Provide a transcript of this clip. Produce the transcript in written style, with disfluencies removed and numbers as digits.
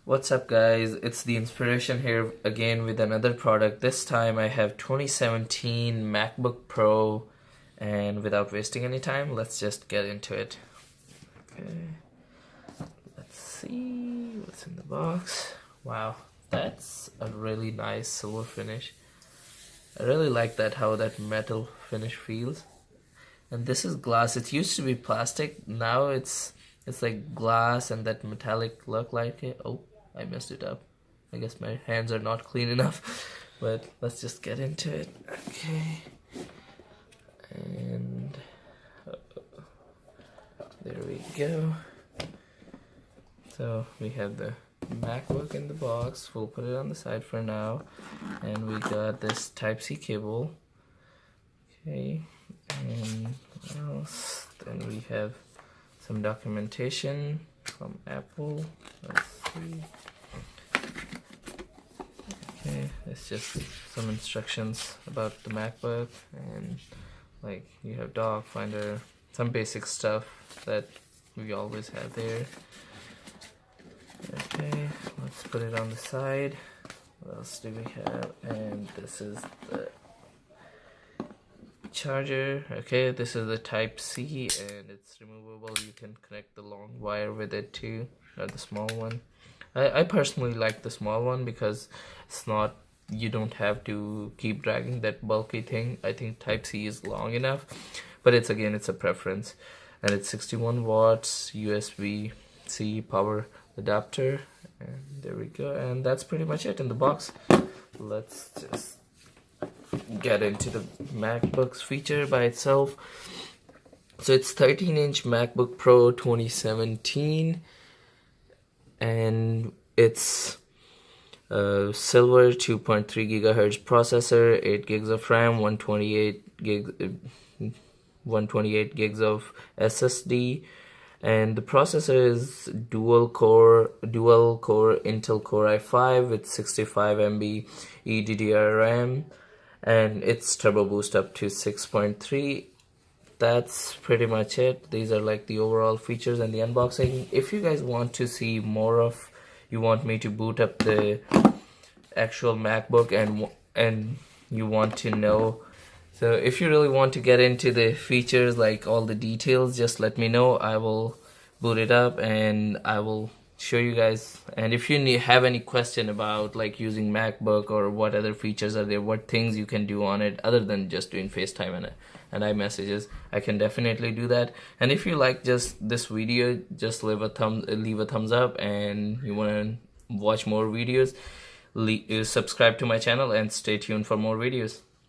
What's up guys, it's the Inspiration here again with another product. This time I have 2017 MacBook Pro, and without wasting any time, let's just get into it. Okay, let's see what's in the box. Wow, that's a really nice silver finish. I really like that, how that metal finish feels. And this is glass. It used to be plastic, now it's like glass and that metallic look like it. Oh, I messed it up. I guess my hands are not clean enough, but let's just get into it. Okay, and there we go. So we have the MacBook in the box. We'll put it on the side for now, and we got this Type-C cable. Okay, and what else? Then we have some documentation from Apple. Let's see. Okay, it's just some instructions about the MacBook, and like you have dock, finder, some basic stuff that we always have there. Okay, let's put it on the side. What else do we have? And this is the charger. Okay, this is the Type-C and it's removable. You can connect the long wire with it too, or the small one. I personally like the small one because it's not, you don't have to keep dragging that bulky thing. I think Type-C is long enough, but it's a preference. And it's 61 watts USB-C power adapter, and there we go. And that's pretty much it in the box. Let's just get into the MacBook's feature by itself. So it's 13-inch MacBook Pro 2017, and it's a silver 2.3 gigahertz processor, 8 gigs of RAM, 128 gigs of SSD, and the processor is dual core Intel Core i5 with 65 MB eDDR RAM, and it's turbo boost up to 6.3. That's pretty much it. These are like the overall features and the unboxing. If you guys want to see more of, you want me to boot up the actual MacBook and you want to know, so if you really want to get into the features, like all the details, just let me know. I will boot it up and I will show you guys. And if you have any question about like using MacBook or what other features are there, what things you can do on it other than just doing FaceTime and iMessages, I can definitely do that. And if you like just this video, just leave a thumbs up, and you want to watch more videos, subscribe to my channel and stay tuned for more videos.